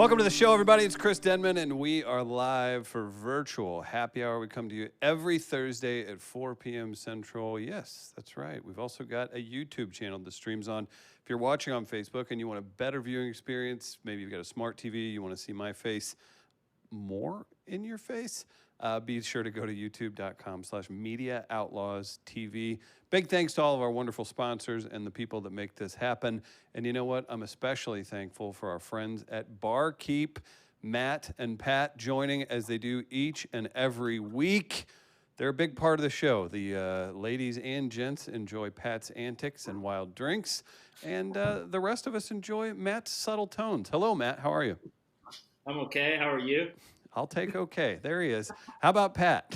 Welcome to the show, everybody. It's Chris Denman, and we are live for virtual happy hour. We come to you every Thursday at 4 p.m. Central. Yes, that's right. We've also got a YouTube channel that streams on. If you're watching on Facebook and you want a better viewing experience, maybe you've got a smart TV, you want to see my face more in your face, be sure to go to youtube.com/Media Outlaws TV. Big thanks to all of our wonderful sponsors and the people that make this happen. And you know what? I'm especially thankful for our friends at Barkeep, Matt and Pat, joining as they do each and every week. They're a big part of the show. The ladies and gents enjoy Pat's antics and wild drinks, and the rest of us enjoy Matt's subtle tones. Hello, Matt. How are you? I'm okay. How are you? I'll take okay. There he is. How about Pat?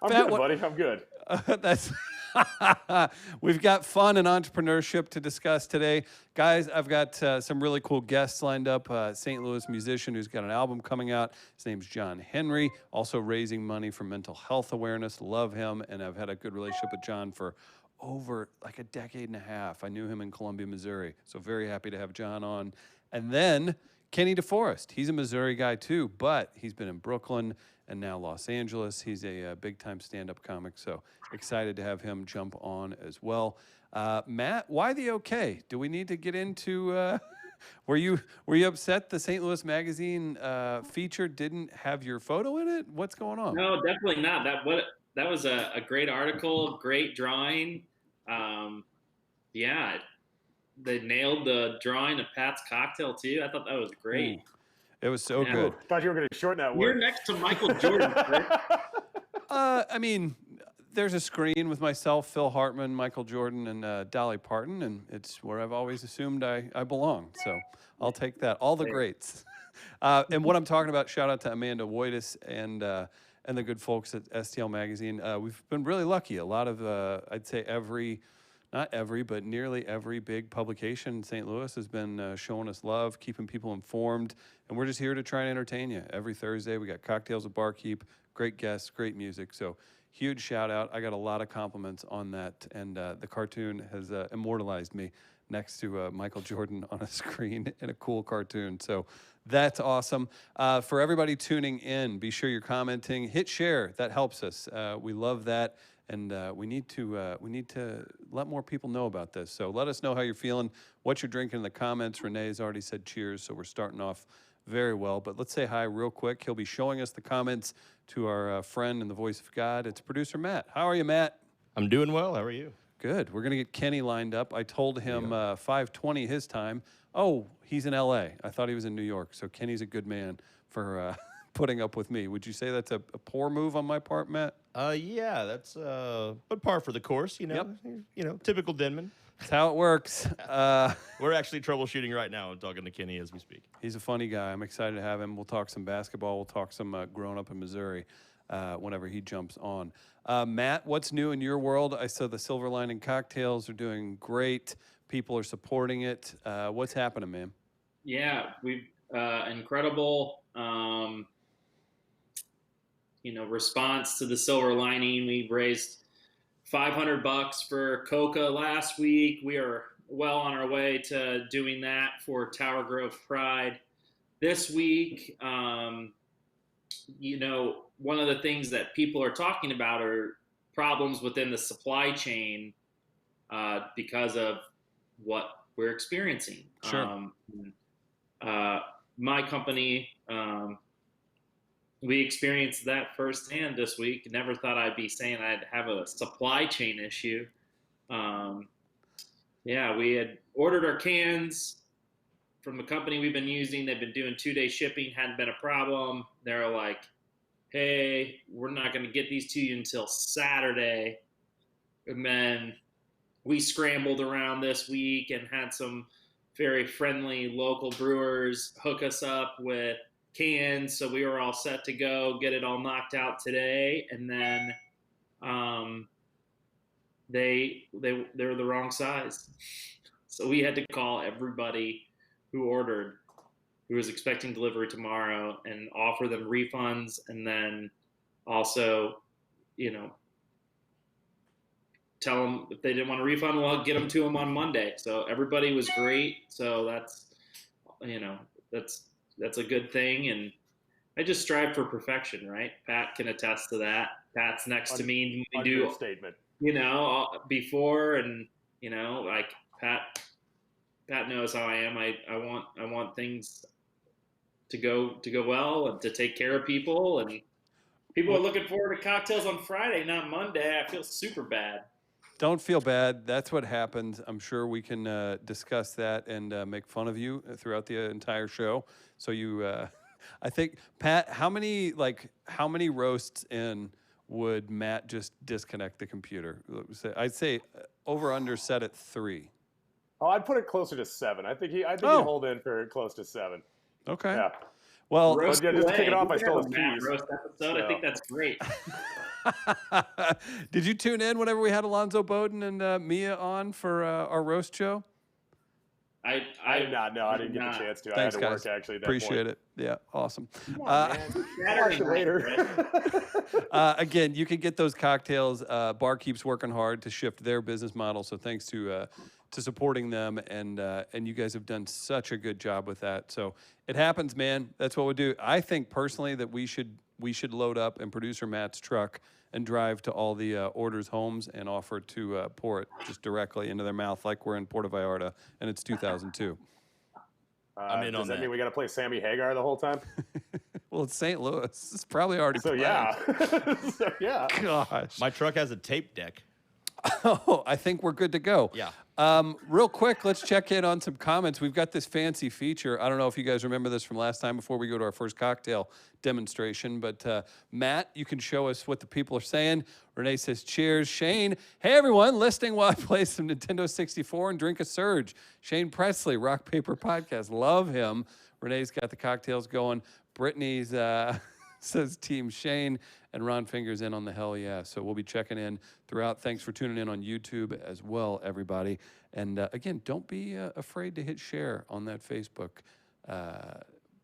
I'm Pat, good, buddy. I'm good. That's we've got fun and entrepreneurship to discuss today. Guys, I've got some really cool guests lined up. St. Louis musician who's got an album coming out. His name's John Henry, also raising money for mental health awareness. Love him, and I've had a good relationship with John for over like a decade and a half. I knew him in Columbia, Missouri, so very happy to have John on. And then Kenny Deforest. He's a Missouri guy too, but he's been in Brooklyn and now Los Angeles. He's a big-time stand-up comic, so excited to have him jump on as well. Matt, why the okay? Do we need to get into? Were you upset the St. Louis Magazine feature didn't have your photo in it? What's going on? No, definitely not. That was a great article, great drawing. Yeah, they nailed the drawing of Pat's cocktail too. I thought that was great. Ooh, it was so good. I thought you were going to shorten that You're word. next to Michael Jordan. I mean, there's a screen with myself, Phil Hartman, Michael Jordan, and Dolly Parton, and it's where I've always assumed I belong. So I'll take that. All the greats. And what I'm talking about, shout out to Amanda Woitis and the good folks at STL Magazine. We've been really lucky. A lot of, I'd say not every, but nearly every big publication in St. Louis has been showing us love, keeping people informed, and we're just here to try and entertain you. Every Thursday, we got cocktails at Barkeep, great guests, great music. So huge shout out. I got a lot of compliments on that, and the cartoon has immortalized me next to Michael Jordan on a screen in a cool cartoon. So that's awesome. For everybody tuning in, be sure you're commenting. Hit share. That helps us. We love that. And we need to let more people know about this. So let us know how you're feeling, what you're drinking in the comments. Renee's already said cheers, so we're starting off very well. But let's say hi real quick. He'll be showing us the comments to our friend and the voice of God. It's producer Matt. How are you, Matt? I'm doing well. How are you? Good. We're going to get Kenny lined up. I told him 5:20 his time. Oh, he's in L.A. I thought he was in New York. So Kenny's a good man for putting up with me. Would you say that's a poor move on my part, Matt? Yeah, that's but par for the course, you know. Yep. You know, typical Denman. That's how it works. We're actually troubleshooting right now and talking to Kenny as we speak. He's a funny guy. I'm excited to have him. We'll talk some basketball. We'll talk some growing up in Missouri whenever he jumps on. Matt, what's new in your world? I saw the Silver Lining Cocktails are doing great. People are supporting it. What's happening, man? Yeah, we've incredible. Response to the Silver Lining. We raised $500 for Coca last week. We are well on our way to doing that for Tower Grove Pride this week. One of the things that people are talking about are problems within the supply chain because of what we're experiencing. Sure. My company, we experienced that firsthand this week. Never thought I'd be saying I'd have a supply chain issue. We had ordered our cans from the company we've been using. They've been doing 2-day shipping, hadn't been a problem. They're like, hey, we're not going to get these to you until Saturday. And then we scrambled around this week and had some very friendly local brewers hook us up with cans, so we were all set to go, get it all knocked out today, and then they were the wrong size, so we had to call everybody who ordered, who was expecting delivery tomorrow, and offer them refunds, and then also, tell them if they didn't want a refund, we'll get them to them on Monday. So everybody was great. So that's that's a good thing. And I just strive for perfection, right? Pat can attest to that. Pat's next to me. We do, Understatement. before, and like Pat knows how I am. I want things to go well and to take care of people, and people are looking forward to cocktails on Friday, not Monday. I feel super bad. Don't feel bad. That's what happens. I'm sure we can discuss that and make fun of you throughout the entire show. So I think Pat, how many roasts in would Matt just disconnect the computer? I'd say over under set at 3. Oh, I'd put it closer to 7. I think he'd Oh. hold in for close to 7. Okay. Yeah. Well, Roast just to kick it away. off, I We stole can his have a Matt keys. roast episode. I think that's great. did you tune in whenever we had Alonzo Bowden and Mia on for our roast show? I did not. No, I didn't get the chance to. Thanks, I had to guys. work actually at that Appreciate point. it. Yeah, awesome. Come on, man. Watch it later. Again, you can get those cocktails. Bar keeps working hard to shift their business model, so thanks to supporting them, and you guys have done such a good job with that. So it happens, man. That's what we do. I think personally that we should load up in producer Matt's truck and drive to all the orders' homes and offer to pour it just directly into their mouth, like we're in Puerto Vallarta and it's 2002. I'm in does on that that. mean we got to play Sammy Hagar the whole time? Well, it's St. Louis. It's probably already So planned. yeah. So yeah. Gosh. My truck has a tape deck. Oh, I think we're good to go. Yeah. Real quick, let's check in on some comments. We've got this fancy feature. I don't know if you guys remember this from last time before we go to our first cocktail demonstration, but Matt, you can show us what the people are saying. Renee says, cheers. Shane, hey everyone, listening while I play some Nintendo 64 and drink a Surge. Shane Presley, Rock Paper Podcast. Love him. Renee's got the cocktails going. Brittany's says Team Shane, and Ron Fingers in on the hell yeah. So we'll be checking in throughout. Thanks for tuning in on YouTube as well, everybody. And again, don't be afraid to hit share on that Facebook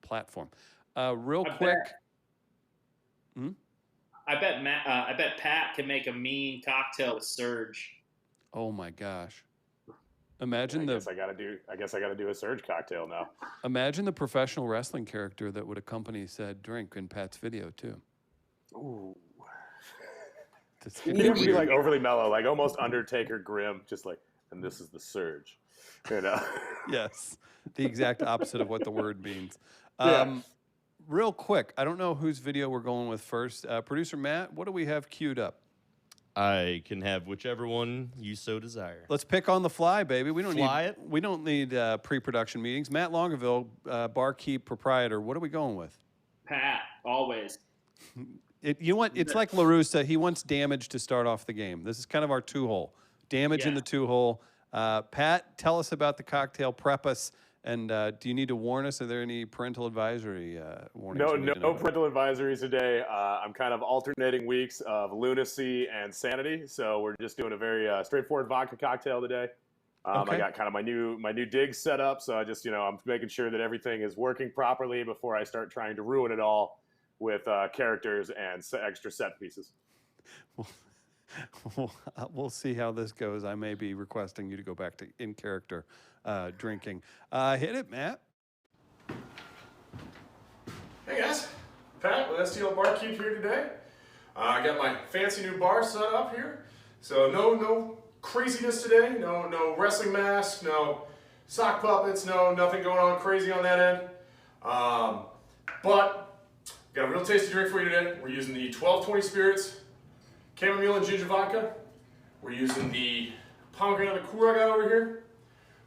platform. Real quick. I bet Pat can make a mean cocktail with Surge. Oh my gosh. Imagine I guess I gotta do a Surge cocktail now. Imagine the professional wrestling character that would accompany said drink in Pat's video too. Ooh. That's It'd have to be like overly mellow, like almost Undertaker grim, just like, and this is the Surge. Yes, the exact opposite of what the word means. Yeah. Real quick, I don't know whose video we're going with first. Producer Matt, what do we have queued up? I can have whichever one you so desire. Let's pick on the fly, baby. We don't Fly need it? We don't need pre-production meetings. Matt Longerville, barkeep proprietor. What are we going with? Pat, always. It's like LaRussa. He wants damage to start off the game. This is kind of our 2-hole. Damage in the 2-hole. Pat, tell us about the cocktail. Prep us. And do you need to warn us? Are there any parental advisory warnings? No parental advisories today. I'm kind of alternating weeks of lunacy and sanity, so we're just doing a very straightforward vodka cocktail today. Okay. I got kind of my new dig set up, so I just I'm making sure that everything is working properly before I start trying to ruin it all with characters and extra set pieces. We'll see how this goes. I may be requesting you to go back to in character drinking. Hit it, Matt. Hey guys, Pat with STL Barkeep here today. I got my fancy new bar set up here. So no craziness today, no wrestling masks, no sock puppets, nothing going on crazy on that end. But got a real tasty drink for you today. We're using the 1220 spirits, chamomile and ginger vodka. We're using the pomegranate liqueur I got over here.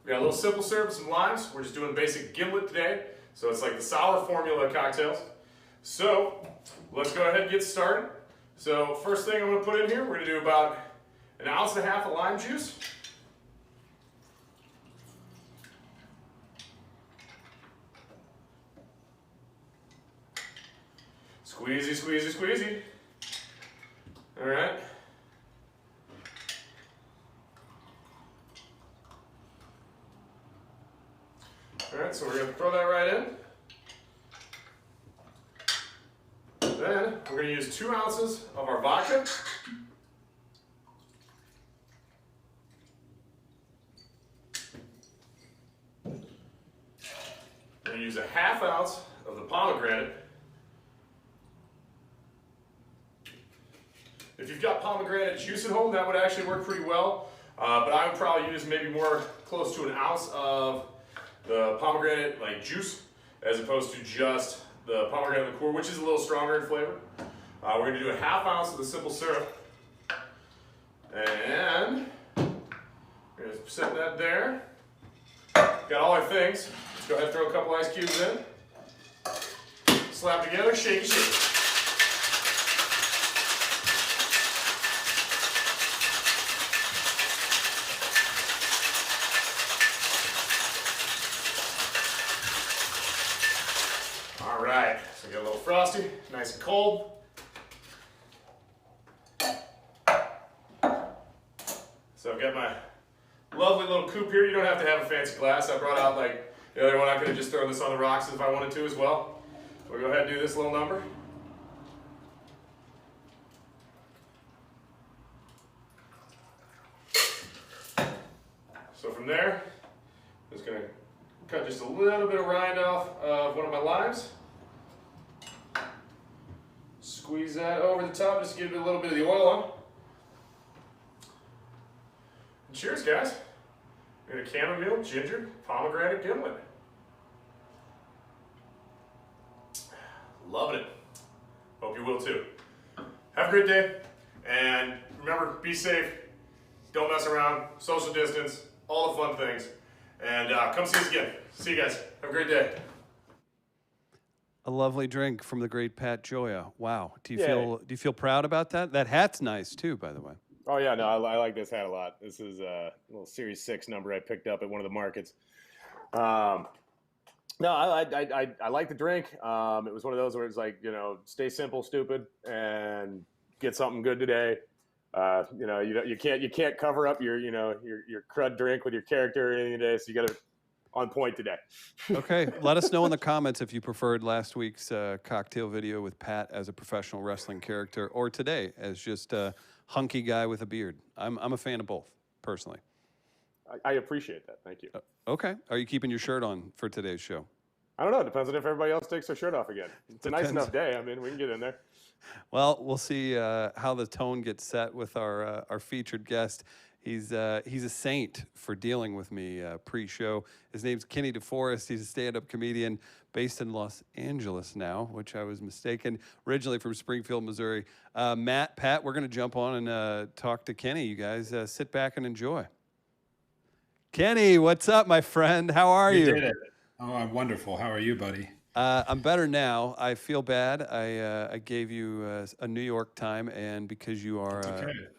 We got a little simple syrup and some limes. We're just doing basic gimlet today. So it's like the sour formula cocktails. So let's go ahead and get started. So first thing I'm going to put in here, we're going to do about 1.5 ounces of lime juice. Squeezy, squeezy, squeezy. All right. All right, so we're going to throw that right in. Then we're going to use 2 ounces of our vodka. We're going to use 1/2 ounce the pomegranate. If you've got pomegranate juice at home, that would actually work pretty well. But I would probably use maybe more close to an ounce of the pomegranate juice as opposed to just the pomegranate liqueur, which is a little stronger in flavor. We're going to do a half ounce of the simple syrup. And we're going to set that there. Got all our things. Let's go ahead and throw a couple ice cubes in. Slap together, shake, shake. All right, so we got a little frosty, nice and cold. So I've got my lovely little coupe here. You don't have to have a fancy glass. I brought out the other one. I could have just thrown this on the rocks if I wanted to as well. We'll go ahead and do this little number. So from there, I'm just going to cut just a little bit of rind off of one of my limes. Squeeze that over the top just to give it a little bit of the oil on. And cheers, guys. We're gonna chamomile, ginger, pomegranate gimlet. Loving it. Hope you will too. Have a great day. And remember, be safe. Don't mess around. Social distance. All the fun things. And come see us again. See you guys. Have a great day. A lovely drink from the great Pat Gioia. Wow. Do you feel proud about that? That hat's nice too, by the way. Oh yeah, no, I like this hat a lot. This is a little Series 6 number I picked up at one of the markets. No, I like the drink. It was one of those where it's stay simple, stupid, and get something good today. You can't cover up your crud drink with your character or anything today, so you got to on point today. Okay, let us know in the comments if you preferred last week's cocktail video with Pat as a professional wrestling character or today as just a hunky guy with a beard. I'm a fan of both, personally. I appreciate that. Thank you. Okay. Are you keeping your shirt on for today's show? I don't know. It depends on if everybody else takes their shirt off again. It's a nice enough day. I mean, we can get in there. Well, we'll see how the tone gets set with our featured guest. He's a saint for dealing with me pre-show. His name's Kenny Deforest. He's a stand-up comedian based in Los Angeles now, which I was mistaken. Originally from Springfield, Missouri. Pat, we're going to jump on and talk to Kenny. You guys sit back and enjoy. Kenny, what's up, my friend? How are you? You did it. Oh, I'm wonderful. How are you, buddy? I'm better now. I feel bad. I gave you a New York time, and because you are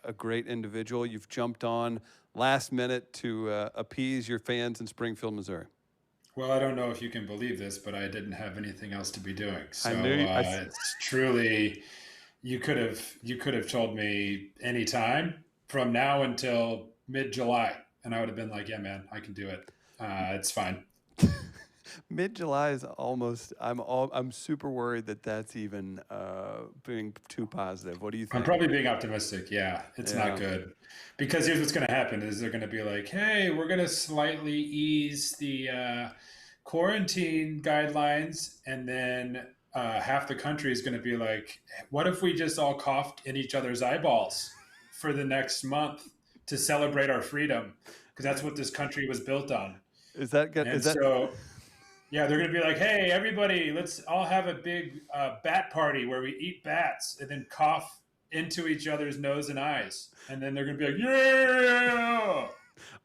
a great individual, you've jumped on last minute to appease your fans in Springfield, Missouri. Well, I don't know if you can believe this, but I didn't have anything else to be doing. So it's truly, you could have told me any time from now until mid-July, and I would have been like, yeah, man, I can do it. It's fine. Mid-July is almost. I'm super worried that that's even being too positive. What do you think? I'm probably being optimistic. Yeah, it's not good. Because here's what's going to happen: is they're going to be like, "Hey, we're going to slightly ease the quarantine guidelines," and then half the country is going to be like, "What if we just all coughed in each other's eyeballs for the next month to celebrate our freedom?" Because that's what this country was built on. Is that good? Yeah, they're going to be like, hey, everybody, let's all have a big bat party where we eat bats and then cough into each other's nose and eyes. And then they're going to be like, yeah!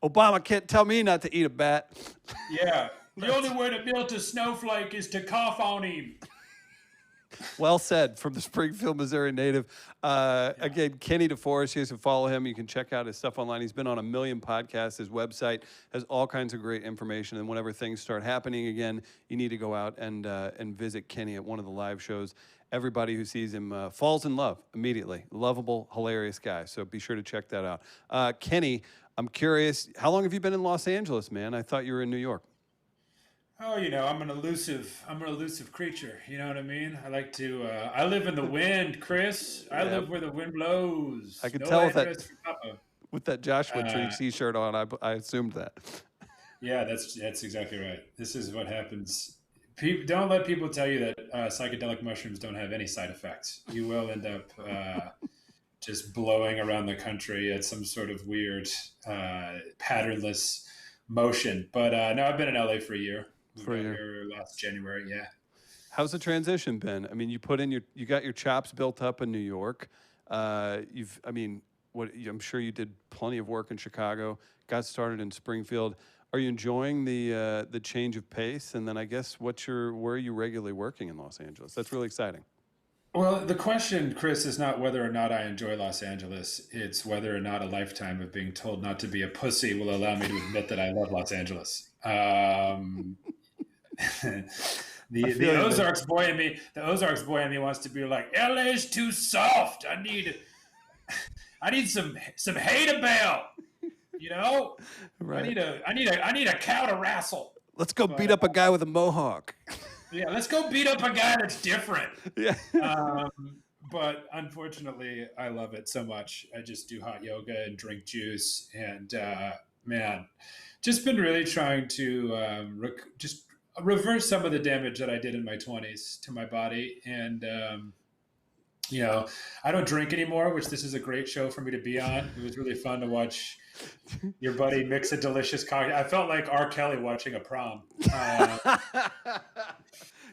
Obama can't tell me not to eat a bat. Yeah. The only way to build a snowflake is to cough on him. Well said from the Springfield, Missouri native. Again, Kenny Deforest, you guys can follow him. You can check out his stuff online. He's been on 1 million podcasts. His website has all kinds of great information. And whenever things start happening again, you need to go out and visit Kenny at one of the live shows. Everybody who sees him falls in love immediately. Lovable, hilarious guy. So be sure to check that out. Kenny, I'm curious, how long have you been in Los Angeles, man? I thought you were in New York. Oh, I'm an elusive creature. You know what I mean? I like to, I live in the wind, Chris. I live where the wind blows. I can tell with that Joshua Tree t-shirt on, I assumed that. Yeah, that's exactly right. This is what happens Don't let people tell you that psychedelic mushrooms don't have any side effects. You will end up just blowing around the country at some sort of weird, patternless motion. But no, I've been in LA for a year. We got here last January. Yeah. How's the transition been? I mean, you got your chops built up in New York. I mean, I'm sure you did plenty of work in Chicago. Got started in Springfield. Are you enjoying the change of pace? And then I guess where are you regularly working in Los Angeles? That's really exciting. Well, the question, Chris, is not whether or not I enjoy Los Angeles. It's whether or not a lifetime of being told not to be a pussy will allow me to admit that I love Los Angeles. The Ozarks boy in me wants to be like, LA's too soft. I need some hay to bale. You know, Right. I need a cow to wrestle. Let's go beat up a guy with a mohawk. Yeah, let's go beat up a guy that's different. Yeah. But unfortunately, I love it so much. I just do hot yoga and drink juice, and man, just been really trying to just reverse some of the damage that I did in my 20s to my body. And I don't drink anymore, which this is a great show for me to be on. It was really fun to watch your buddy mix a delicious cocktail. I felt like R. Kelly watching a prom.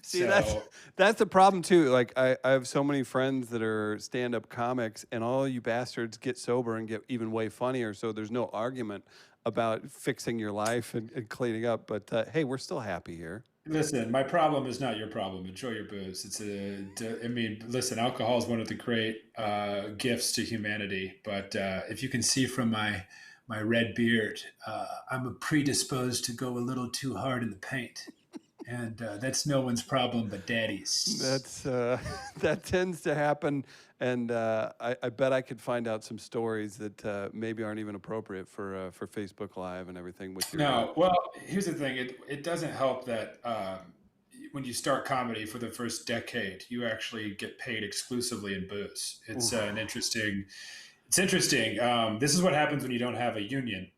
See, that's the problem too. Like I have so many friends that are stand-up comics, and all you bastards get sober and get even way funnier. So there's no argument about fixing your life and cleaning up. But hey, we're still happy here. Listen, my problem is not your problem. Enjoy your booze. Listen, alcohol is one of the great gifts to humanity. But if you can see from my red beard, I'm predisposed to go a little too hard in the paint. And that's no one's problem but daddy's. That tends to happen, and I bet I could find out some stories that maybe aren't even appropriate for Facebook Live and everything. With your No, well, here's the thing: it doesn't help that when you start comedy for the first decade, you actually get paid exclusively in booze. It's It's interesting. This is what happens when you don't have a union,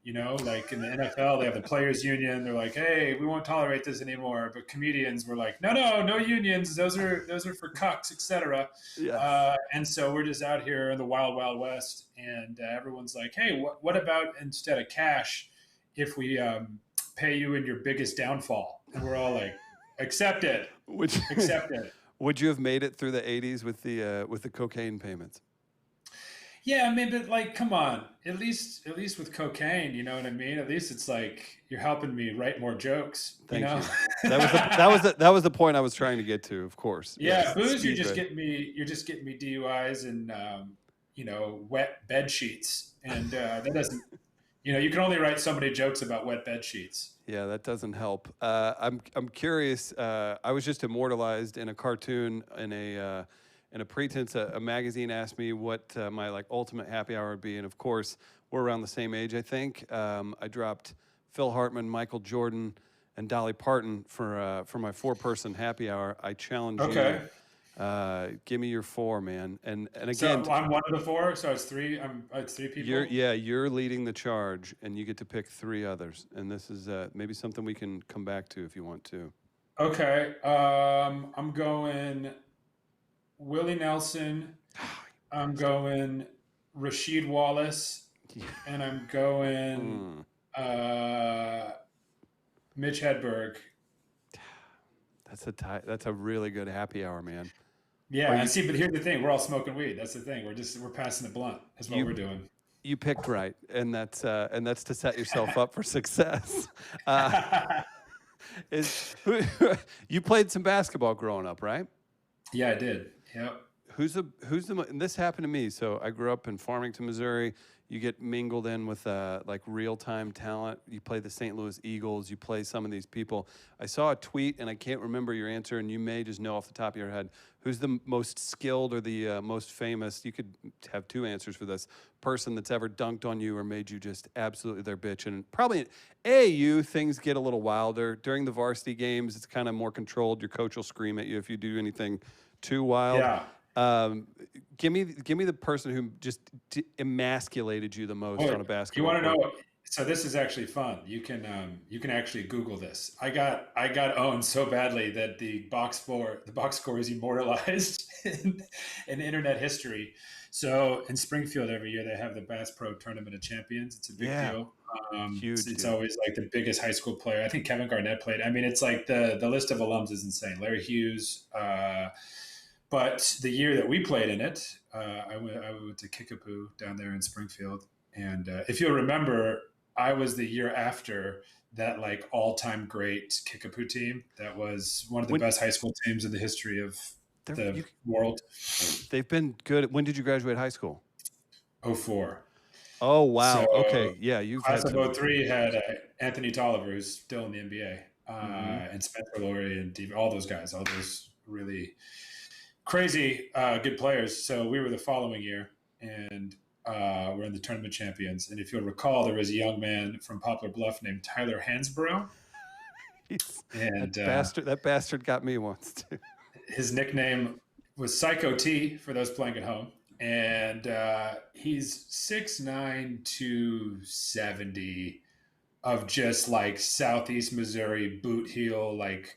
like in the NFL, they have the players union. They're like, hey, we won't tolerate this anymore. But comedians were like, no unions. Those are for cucks, etc. Yes. And so we're just out here in the wild, wild west. And everyone's like, hey, what about instead of cash, if we pay you in your biggest downfall? And we're all like, accept it. Accept it. Would you have made it through the 80s with the cocaine payments? Yeah, I mean, but like, come on. At least with cocaine, you know what I mean? At least it's like you're helping me write more jokes. Thank you. That was the point I was trying to get to. Of course. Yeah, yes, booze. You're just getting me DUIs and wet bed sheets, and that doesn't. You can only write so many jokes about wet bed sheets. Yeah, that doesn't help. I'm curious. I was just immortalized in a cartoon in a pretense. A magazine asked me what my ultimate happy hour would be, and of course we're around the same age. I think I dropped Phil Hartman, Michael Jordan, and Dolly Parton for my 4-person happy hour. I challenge you. Give me your 4, man. And again, so I'm one of the 4. So it's 3. It's 3 people. You're leading the charge, and you get to pick 3 others. And this is maybe something we can come back to if you want to. Okay. I'm going Willie Nelson. I'm going Rasheed Wallace, and I'm going Mitch Hedberg. That's a really good happy hour, man. Yeah, but here's the thing: we're all smoking weed. That's the thing. We're passing the blunt. That's what we're doing. You picked right, and that's to set yourself up for success. You played some basketball growing up, right? Yeah, I did. Yep. And this happened to me. So I grew up in Farmington, Missouri. You get mingled in with real-time talent. You play the St. Louis Eagles. You play some of these people. I saw a tweet, and I can't remember your answer, and you may just know off the top of your head. Who's the most skilled or the most famous? You could have 2 answers for this. Person that's ever dunked on you or made you just absolutely their bitch. And probably at AAU, things get a little wilder. During the varsity games, it's kind of more controlled. Your coach will scream at you if you do anything too wild. Yeah. Give me the person who just emasculated you the most on a basketball. You want to know? So this is actually fun. You can actually Google this. I got owned so badly that the box score is immortalized in internet history. So in Springfield every year they have the Bass Pro Tournament of Champions. It's a big Yeah. deal. Huge It's deal. always like the biggest high school player. I think Kevin Garnett played. I mean, it's like the list of alums is insane. Larry Hughes. But the year that we played in it, I went to Kickapoo down there in Springfield. And if you'll remember, I was the year after that like all-time great Kickapoo team. That was one of the best high school teams in the history of the world. They've been good. When did you graduate high school? 04. Oh, wow. So okay. Yeah, you've class had some. of 03 had Anthony Tolliver, who's still in the NBA, and Spencer Laurie and all those guys, all those really crazy good players. So we were the following year, and we're in the tournament champions. And if you'll recall, there was a young man from Poplar Bluff named Tyler Hansborough. And that bastard got me once too. His nickname was Psycho T for those playing at home. And he's 6'9", 270 of just like Southeast Missouri boot heel, like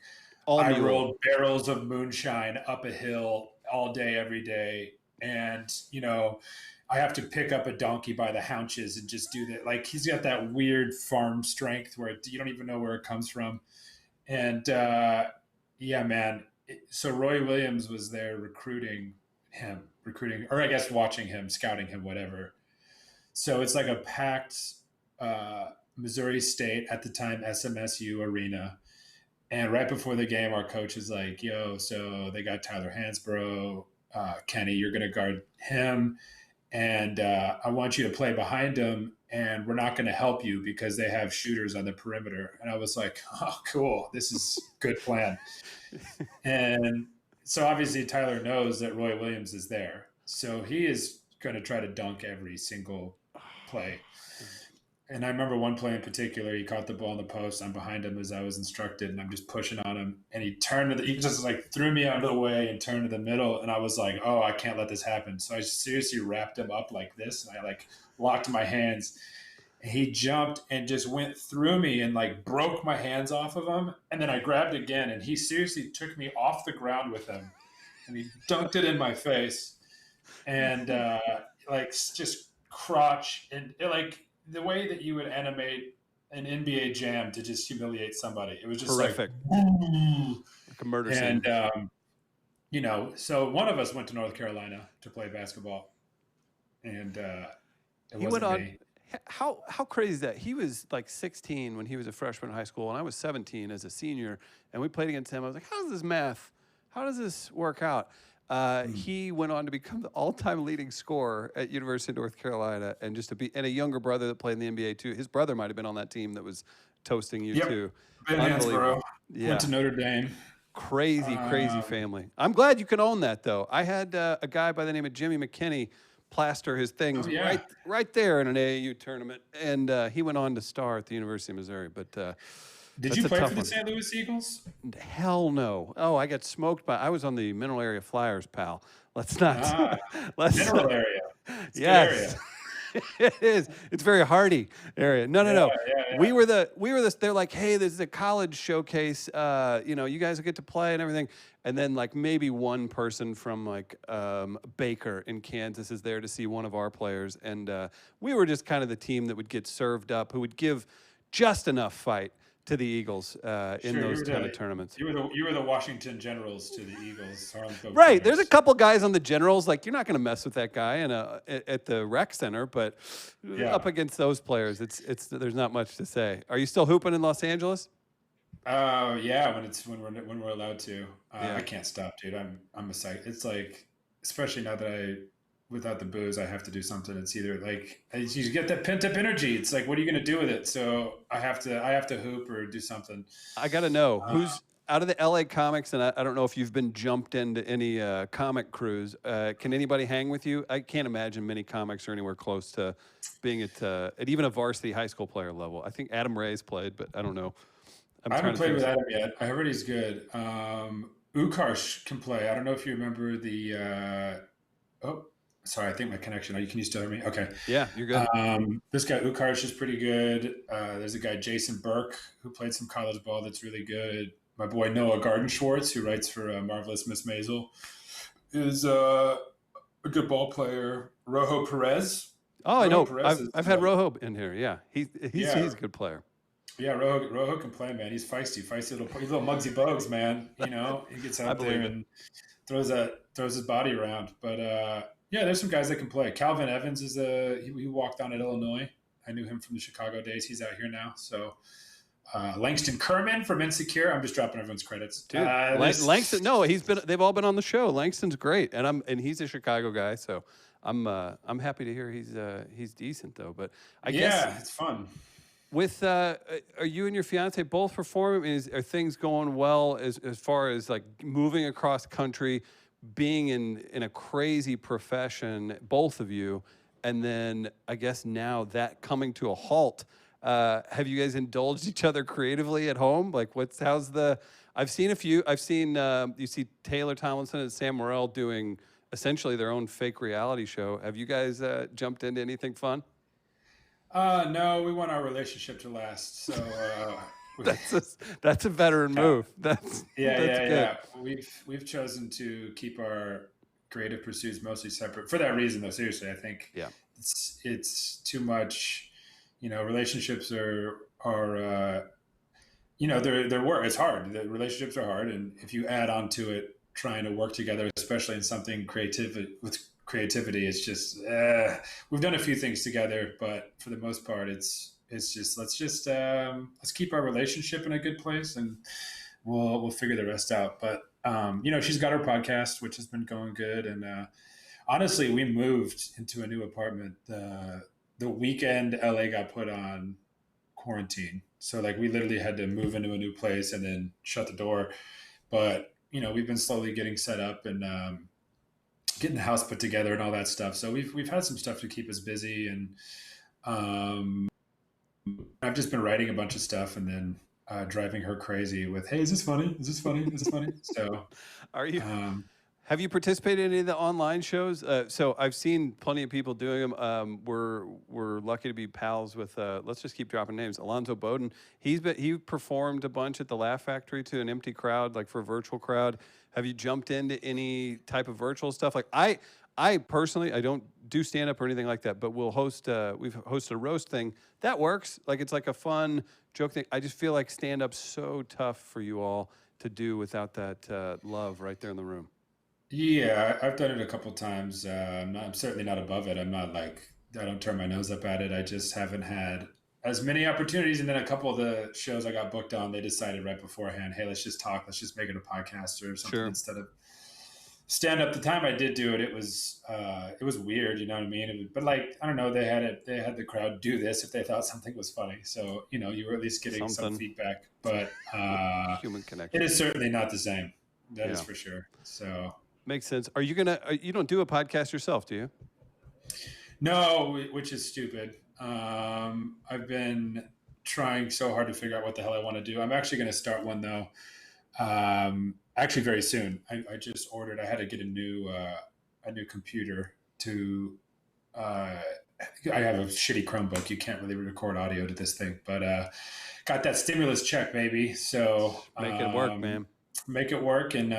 I rolled barrels of moonshine up a hill all day, every day. And, you know, I have to pick up a donkey by the haunches and just do that. Like he's got that weird farm strength where you don't even know where it comes from. And yeah, man. So Roy Williams was there recruiting, or I guess watching him, scouting him, whatever. So it's like a packed Missouri State, at the time SMSU arena. And right before the game, our coach is like, yo, so they got Tyler Hansborough. Kenny, you're going to guard him. And I want you to play behind him. And we're not going to help you because they have shooters on the perimeter. And I was like, oh, cool. This is a good plan. And so obviously Tyler knows that Roy Williams is there. So he is going to try to dunk every single play. And I remember one play in particular, he caught the ball in the post. I'm behind him as I was instructed, and I'm just pushing on him. And he just like threw me out of the way and turned to the middle. And I was like, oh, I can't let this happen. So I seriously wrapped him up like this. And I like locked my hands. And he jumped and just went through me and like broke my hands off of him. And then I grabbed again, and he seriously took me off the ground with him. And he dunked it in my face. And like just crotch and like, the way that you would animate an NBA jam to just humiliate somebody. It was just horrific. Like a murder scene. And, you know, so one of us went to North Carolina to play basketball. And he went on. Me. How crazy is that? He was like 16 when he was a freshman in high school, and I was 17 as a senior, and we played against him. I was like, how does this work out? He went on to become the all-time leading scorer at University of North Carolina, and and a younger brother that played in the NBA too. His brother might have been on that team that was toasting you too. Ben Hansborough went to Notre Dame. Crazy family. I'm glad you can own that though. I had a guy by the name of Jimmy McKinney plaster his things right there in an AAU tournament, and he went on to star at the University of Missouri. But did you play for the St. Louis Eagles? Hell no. Oh, I got smoked by. I was on the Mineral Area Flyers, pal. Mineral area. Yes. It is. It's very hardy area. No. Yeah. We were the. They're like, hey, this is a college showcase. You know, you guys will get to play and everything. And then like maybe one person from like Baker in Kansas is there to see one of our players, and we were just kind of the team that would get served up, who would give just enough fight to the Eagles in those kind of tournaments. You were the Washington Generals to the Eagles. Right. There's a couple guys on the Generals. Like, you're not going to mess with that guy at the rec center, but up against those players, there's not much to say. Are you still hooping in Los Angeles? Yeah, when we're allowed to. I can't stop, dude. I'm a psych. It's like, especially now that without the booze, I have to do something. It's either like you get that pent up energy. It's like, what are you going to do with it? So I have to hoop or do something. I got to know who's out of the LA comics, and I don't know if you've been jumped into any comic crews. Can anybody hang with you? I can't imagine many comics are anywhere close to being at even a varsity high school player level. I think Adam Ray's played, but I don't know. I haven't played with Adam yet. I heard he's good. Ukarsh can play. I don't know if you remember the. Sorry, I think my connection. Can you still hear me? Okay. Yeah, you're good. This guy Ukarsh is pretty good. There's a guy Jason Burke who played some college ball that's really good. My boy Noah Garden Schwartz, who writes for Marvelous Miss Maisel, is a good ball player. Rojo Perez. Oh, I Rojo know. Perez I've had Rojo in here. Yeah, he's Yeah. a good player. Yeah, Rojo can play, man. He's feisty little Muggsy Bogues, man. You know, he gets I out there believe it. and throws his body around. But yeah, there's some guys that can play. Calvin Evans is he walked on at Illinois. I knew him from the Chicago days. He's out here now. So Langston Kerman from Insecure. I'm just dropping everyone's credits. Dude, Langston. No, they've all been on the show. Langston's great, and he's a Chicago guy. So I'm happy to hear he's decent though. But I guess it's fun. with are you and your fiance both performing? Are things going well as far as like moving across country, being in a crazy profession, both of you, and then I guess now that coming to a halt? Have you guys indulged each other creatively at home? Like, I've seen a few. I've seen you see Taylor Tomlinson and Sam Morril doing essentially their own fake reality show. Have you guys jumped into anything fun? No, we want our relationship to last. So that's a veteran move. That's good. Yeah. We've chosen to keep our creative pursuits mostly separate for that reason, though. Seriously, I think it's too much. You know, relationships are they're work. It's hard. The relationships are hard, and if you add on to it, trying to work together, especially in something with creativity, it's just we've done a few things together, but for the most part, it's just let's keep our relationship in a good place, and we'll figure the rest out. But she's got her podcast, which has been going good, and honestly, we moved into a new apartment the weekend LA got put on quarantine. So like we literally had to move into a new place and then shut the door. But we've been slowly getting set up and getting the house put together and all that stuff. So we've had some stuff to keep us busy, and I've just been writing a bunch of stuff and then driving her crazy with, "Hey, is this funny? Is this funny? Is this funny?" So, are you? Have you participated in any of the online shows? So I've seen plenty of people doing them. We're lucky to be pals with. Let's just keep dropping names. Alonzo Bowden. He performed a bunch at the Laugh Factory to an empty crowd, like for a virtual crowd. Have you jumped into any type of virtual stuff? Like I personally, I don't do stand up or anything like that, but we've hosted a roast thing that works. Like it's like a fun joke thing. I just feel like stand up's so tough for you all to do without that love right there in the room. Yeah, I've done it a couple times. I'm certainly not above it. I'm not like, I don't turn my nose up at it. I just haven't had as many opportunities. And then a couple of the shows I got booked on, they decided right beforehand, "Hey, let's just talk. Let's just make it a podcast or something instead of stand up." The time I did do it, it was weird. You know what I mean? But like, I don't know. They had the crowd do this if they thought something was funny. So, you were at least getting some feedback, but human connection. It is certainly not the same. That is for sure. So. Makes sense. Are you you don't do a podcast yourself, do you? No, which is stupid. I've been trying so hard to figure out what the hell I want to do. I'm actually going to start one though. Actually very soon. I just ordered, I had to get a new computer to, I have a shitty Chromebook. You can't really record audio to this thing, but, got that stimulus check, baby. So make it work, man. Make it work, and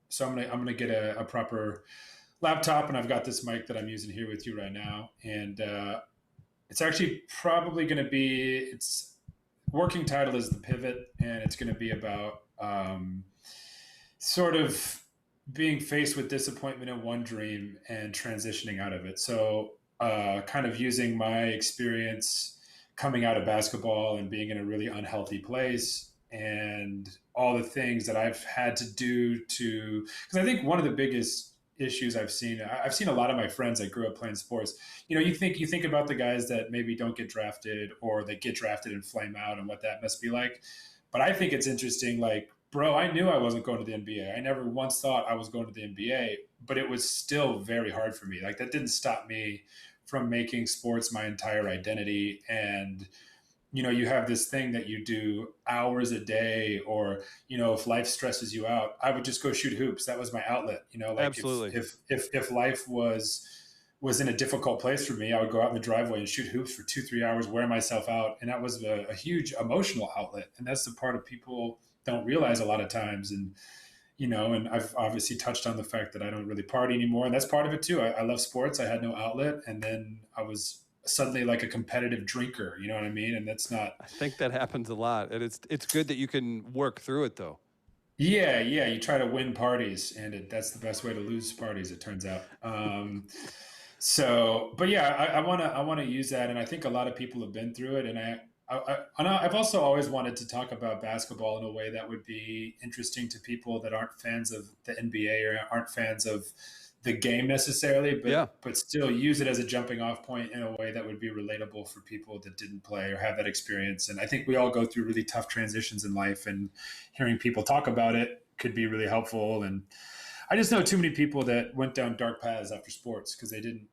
so I'm gonna get a proper laptop, and I've got this mic that I'm using here with you right now, and it's actually probably going to be, its working title is The Pivot, and it's going to be about sort of being faced with disappointment in one dream and transitioning out of it. So kind of using my experience coming out of basketball and being in a really unhealthy place, and all the things that I've had to do to, because I think one of the biggest issues I've seen a lot of my friends that grew up playing sports, you think about the guys that maybe don't get drafted, or they get drafted and flame out, and what that must be like. But I think it's interesting, like, bro, I knew I wasn't going to the NBA. I never once thought I was going to the NBA, but it was still very hard for me. Like, that didn't stop me from making sports my entire identity. And you have this thing that you do hours a day, or, if life stresses you out, I would just go shoot hoops. That was my outlet, like, absolutely. If life was was in a difficult place for me, I would go out in the driveway and shoot hoops for 2-3 hours, wear myself out. And that was a huge emotional outlet. And that's the part of people don't realize a lot of times. And, and I've obviously touched on the fact that I don't really party anymore. And that's part of it too. I love sports. I had no outlet. And then I was suddenly like a competitive drinker, you know what I mean? And that's not. I think that happens a lot. And it's good that you can work through it though. Yeah. You try to win parties, and that's the best way to lose parties, it turns out. But yeah, I want to use that, and I think a lot of people have been through it, and I've also always wanted to talk about basketball in a way that would be interesting to people that aren't fans of the NBA or aren't fans of the game necessarily, but still use it as a jumping off point in a way that would be relatable for people that didn't play or have that experience. And I think we all go through really tough transitions in life, and hearing people talk about it could be really helpful. And I just know too many people that went down dark paths after sports because they didn't.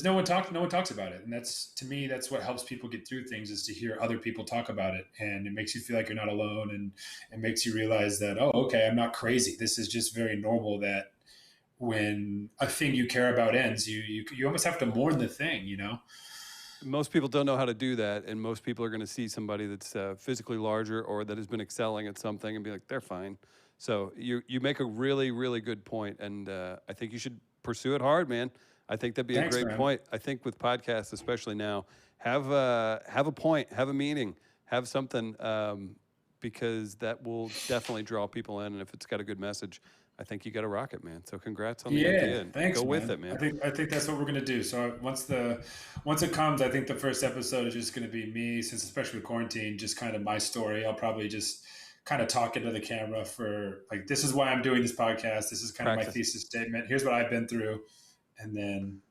No one talks about it, and to me that's what helps people get through things, is to hear other people talk about it, and it makes you feel like you're not alone, and it makes you realize that, oh, okay, I'm not crazy. This is just very normal that when a thing you care about ends, you almost have to mourn the thing, Most people don't know how to do that, and most people are going to see somebody that's physically larger or that has been excelling at something and be like, they're fine. So you make a really, really good point, and I think you should pursue it hard, man. I think that'd be a great point. I think with podcasts, especially now, have a point, have a meaning, have something, because that will definitely draw people in, and if it's got a good message, I think you got to rock it, man. So congrats on the idea. Thanks, Go man. with it, man. I think that's what we're gonna do. So once it comes, I think the first episode is just gonna be me, since especially with quarantine, just kind of my story. I'll probably just kind of talk into the camera for like, this is why I'm doing this podcast. This is kind of my thesis statement. Here's what I've been through, and then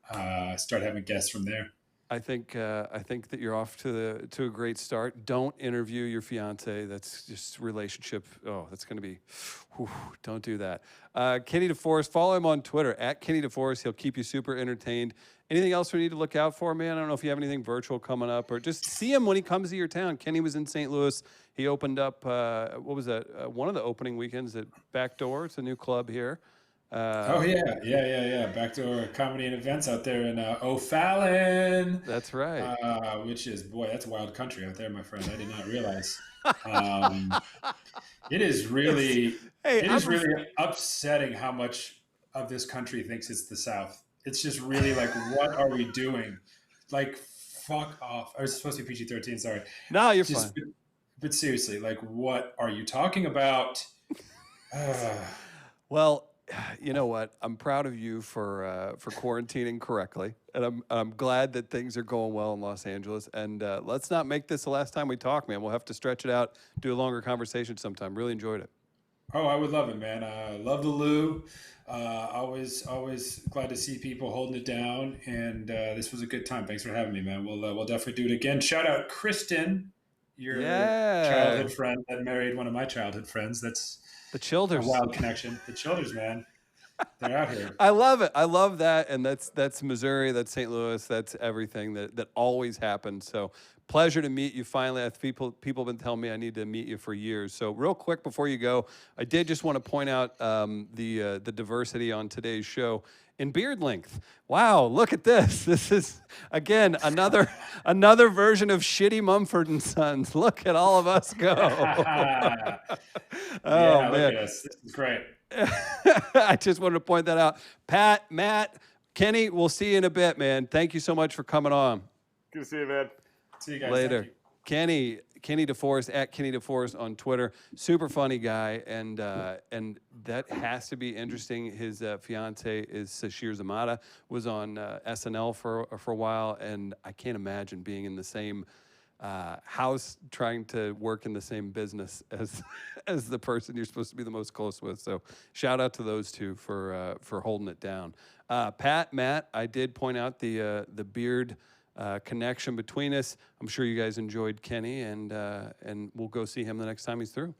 start having guests from there. I think that you're off to a great start. Don't interview your fiance. That's just relationship. Oh, that's going to be. Whew, don't do that. Kenny Deforest. Follow him on Twitter at Kenny Deforest. He'll keep you super entertained. Anything else we need to look out for, man? I don't know if you have anything virtual coming up, or just see him when he comes to your town. Kenny was in St. Louis. He opened up. What was that? One of the opening weekends at Backdoor. It's a new club here. Backdoor comedy and events out there in O'Fallon. That's right. Which is, boy, that's a wild country out there, my friend. I did not realize. It is really, really upsetting how much of this country thinks it's the South. It's just really like, what are we doing? Like, fuck off. I was supposed to be PG-13. Sorry. No, you're fine. But seriously, like, what are you talking about? Well, you know what? I'm proud of you for quarantining correctly, and I'm glad that things are going well in Los Angeles. And let's not make this the last time we talk, man. We'll have to stretch it out, do a longer conversation sometime. Really enjoyed it. Oh, I would love it, man. Love the Lou. Always glad to see people holding it down. And this was a good time. Thanks for having me, man. We'll definitely do it again. Shout out Kristen, your childhood friend that married one of my childhood friends. That's the Childers. A wild connection. The Childers, man. They're out here. I love it. I love that. And that's Missouri. That's St. Louis. That's everything that always happens. So pleasure to meet you finally. People have been telling me I need to meet you for years. So real quick before you go, I did just want to point out the diversity on today's show in beard length. Wow, look at this. This is, again, another version of Shitty Mumford and Sons. Look at all of us go. Man. Look at us. This is great. I just wanted to point that out. Pat, Matt, Kenny, we'll see you in a bit, man. Thank you so much for coming on. Good to see you, man. See you guys later. Kenny Deforest at Kenny Deforest on Twitter. Super funny guy, and that has to be interesting. His fiance is Sashir Zamata, was on SNL for a while, and I can't imagine being in the same house trying to work in the same business as the person you're supposed to be the most close with. So shout out to those two for holding it down. Pat, Matt, I did point out the beard connection between us. I'm sure you guys enjoyed Kenny, and we'll go see him the next time he's through.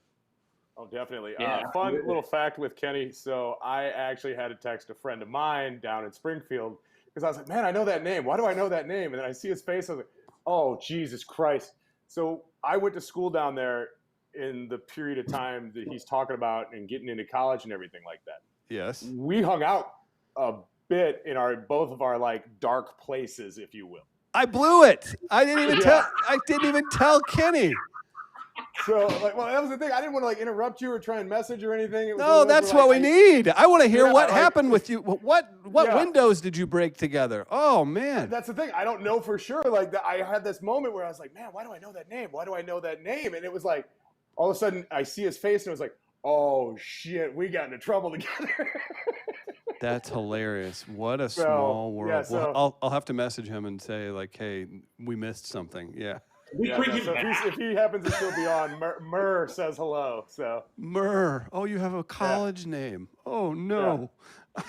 Oh, definitely. Yeah, fun little fact with Kenny. So I actually had to text a friend of mine down in Springfield because I was like, man, I know that name. Why do I know that name? And then I see his face. I was like, oh, Jesus Christ. So I went to school down there in the period of time that he's talking about and getting into college and everything like that. Yes. We hung out a bit in both of our like dark places, if you will. I blew it. I didn't even tell Kenny. So, like, well, that was the thing. I didn't want to like interrupt you or try and message or anything. It was No, that's what we need. I want to hear what happened with you. What windows did you break together? Oh man, that's the thing. I don't know for sure. Like, I had this moment where I was like, man, why do I know that name? Why do I know that name? And it was like, all of a sudden, I see his face, and it was like, oh shit, we got into trouble together. That's hilarious. What a small world. Yeah, so, well, I'll have to message him and say like, hey, we missed something. Yeah. If he happens to still be on, Murr says hello. So Murr. Oh, you have a college name. Oh no. Yeah.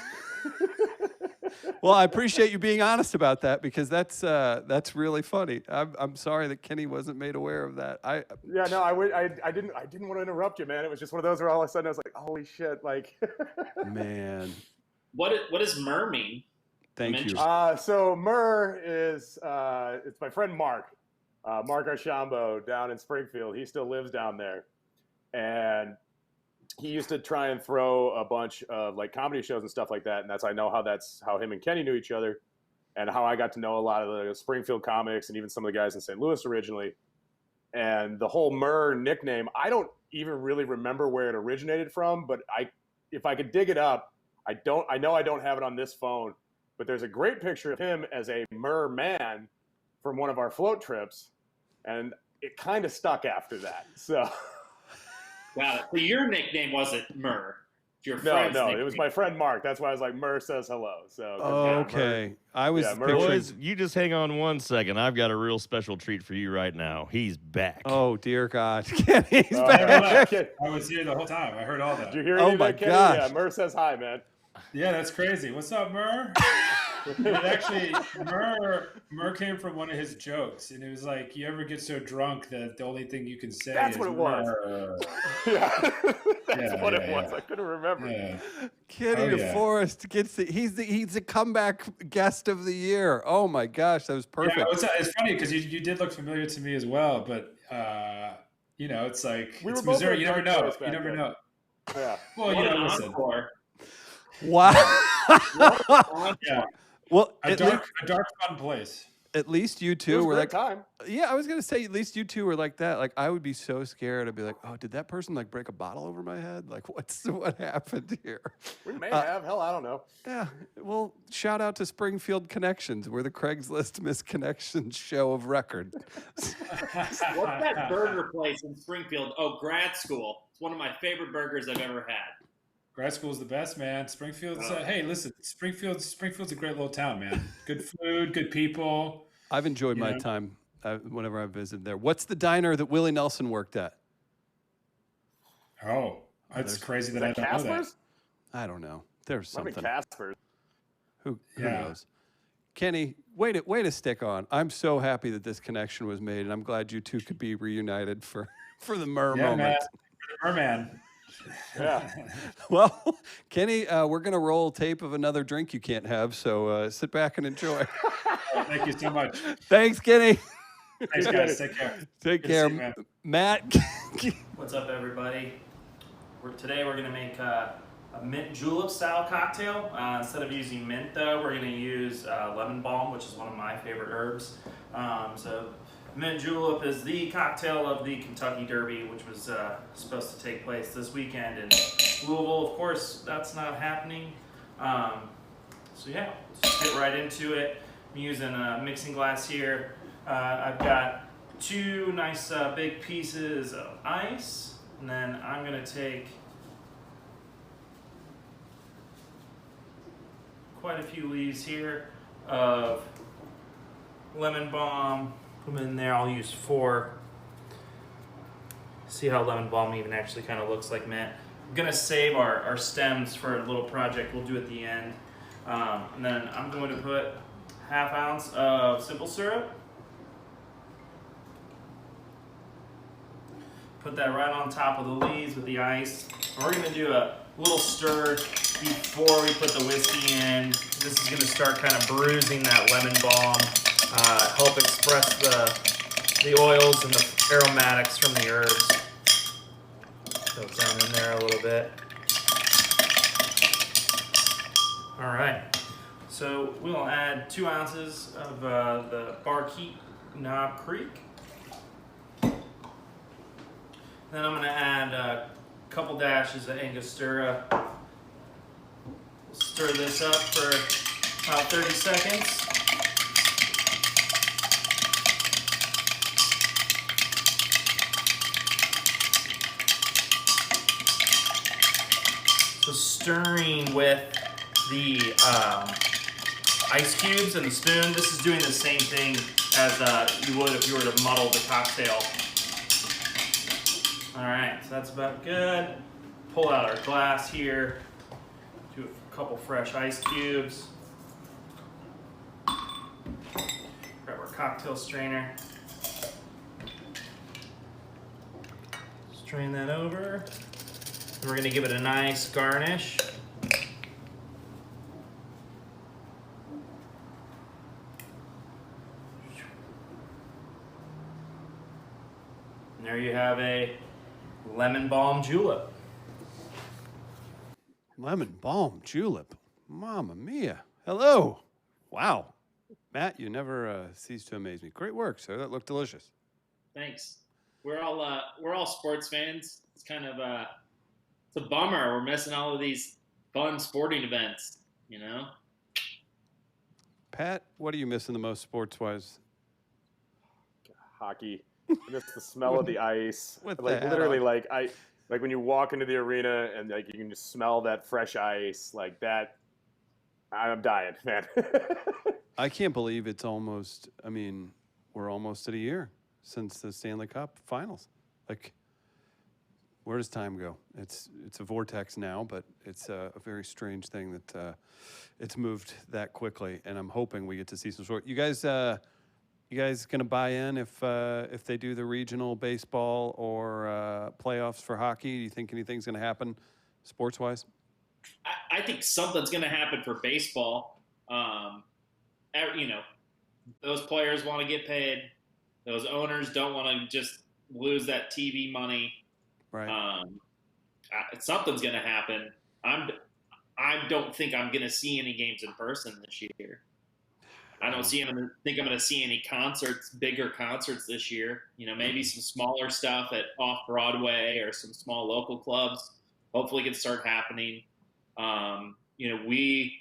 Well, I appreciate you being honest about that because that's really funny. I'm sorry that Kenny wasn't made aware of that. I didn't want to interrupt you, man. It was just one of those where all of a sudden I was like, holy shit, like. Man. What does Murr mean? Thank you. So Murr is it's my friend Mark. Mark Archambault down in Springfield. He still lives down there. And he used to try and throw a bunch of like comedy shows and stuff like that. And that's how him and Kenny knew each other and how I got to know a lot of the Springfield comics and even some of the guys in St. Louis originally. And the whole Murr nickname, I don't even really remember where it originated from, but if I could dig it up, I know I don't have it on this phone, but there's a great picture of him as a Murr man from one of our float trips. And it kind of stuck after that. So, wow. So your nickname wasn't Murr. Your friend's nickname. It was my friend Mark. That's why I was like, Murr says hello. So, okay. I was Boys, you just hang on 1 second. I've got a real special treat for you right now. He's back. Oh dear God, Kenny's back. I was here the whole time. I heard all that. Did you hear any of that, Kenny? Yeah, Murr says hi, man. Yeah, that's crazy. What's up, Murr? Actually, Murr came from one of his jokes, and it was like, you ever get so drunk that the only thing you can say That's is what it was. Yeah, that's what it was. I couldn't remember. Yeah. Kenny Deforest gets he's the comeback guest of the year. Oh my gosh, that was perfect. Yeah, it's funny because you did look familiar to me as well, but it's like it's Missouri. You never know. You never know. Yeah. Well, listen. Wow. Yeah. Well, a dark, fun place. At least you two were like, time. Yeah, I was gonna say at least you two were like that. Like I would be so scared. I'd be like, oh, did that person like break a bottle over my head? Like what happened here? We may have. Hell, I don't know. Yeah. Well, shout out to Springfield Connections. We're the Craigslist Misconnections show of record. What's that burger place in Springfield? Oh, Grad School. It's one of my favorite burgers I've ever had. Grad school's the best, man. Springfield's hey, listen, Springfield's a great little town, man. Good food, good people. I've enjoyed my time whenever I visited there. What's the diner that Willie Nelson worked at? Oh, that's crazy that I don't know that. I don't know. There's something. Casper's. Who knows? Kenny, way to stick on. I'm so happy that this connection was made, and I'm glad you two could be reunited for the Murr moment. Man. The Murr-man. Yeah. Well, Kenny, we're going to roll tape of another drink you can't have, so sit back and enjoy. Thank you so much. Thanks, Kenny. Thanks, guys. Take care. Take care. Matt. What's up, everybody? Today we're going to make a mint julep style cocktail. Instead of using mint, though, we're going to use lemon balm, which is one of my favorite herbs. So mint julep is the cocktail of the Kentucky Derby, which was supposed to take place this weekend in Louisville. Of course, that's not happening. So yeah, let's get right into it. I'm using a mixing glass here. I've got 2 nice big pieces of ice, and then I'm going to take quite a few leaves here of lemon balm. Put them in there. I'll use 4. See how lemon balm even actually kind of looks like mint. I'm going to save our stems for a little project we'll do at the end. And then I'm going to put 1/2 ounce of simple syrup. Put that right on top of the leaves with the ice. And we're going to do a little stir before we put the whiskey in. This is going to start kind of bruising that lemon balm. Help express the oils and the aromatics from the herbs. Throw some in there a little bit. All right. So we'll add 2 ounces of the Barkeep Knob Creek. Then I'm going to add a couple dashes of Angostura. We'll stir this up for about 30 seconds. So stirring with the ice cubes and the spoon. This is doing the same thing as you would if you were to muddle the cocktail. All right, so that's about good. Pull out our glass here. Do a couple fresh ice cubes. Grab our cocktail strainer. Strain that over. And we're gonna give it a nice garnish. And there you have a lemon balm julep. Lemon balm julep. Mamma mia. Hello. Wow. Matt, you never cease to amaze me. Great work, sir. That looked delicious. Thanks. We're all sports fans. It's kind of it's a bummer. We're missing all of these fun sporting events, you know? Pat, what are you missing the most sports-wise? Hockey. Just the smell of the ice. With Like the hat literally, on. like when you walk into the arena and like you can just smell that fresh ice, like that. I'm dying, man. I can't believe it's almost, I mean, we're almost at a year since the Stanley Cup finals. Like, where does time go? It's a vortex now, but it's a very strange thing that it's moved that quickly, and I'm hoping we get to see some sort. You guys gonna buy in if they do the regional baseball or playoffs for hockey? Do you think anything's gonna happen sports-wise? I think something's going to happen for baseball. You know, those players want to get paid. Those owners don't want to just lose that TV money. Right. Something's going to happen. I don't think I'm going to see any games in person this year. I don't think I'm going to see any bigger concerts this year. You know, maybe some smaller stuff at off Broadway or some small local clubs. Hopefully, can start happening. You know, we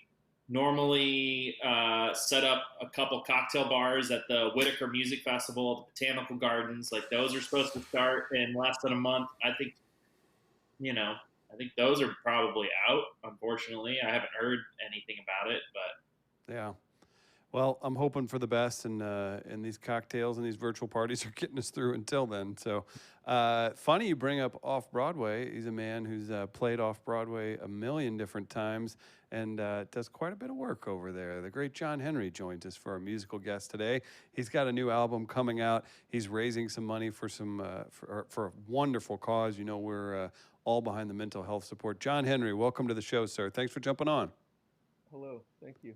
normally set up a couple cocktail bars at the Whitaker Music Festival, the Botanical Gardens. Like those are supposed to start in less than a month. I think those are probably out. Unfortunately, I haven't heard anything about it, but Yeah. Well, I'm hoping for the best, and these cocktails and these virtual parties are getting us through until then. So, funny you bring up off Broadway. He's a man who's played off Broadway a million different times and does quite a bit of work over there. The great John Henry joins us for our musical guest today. He's got a new album coming out. He's raising some money for for a wonderful cause. You know, we're all behind the mental health support. John Henry, welcome to the show, sir. Thanks for jumping on. Hello, thank you.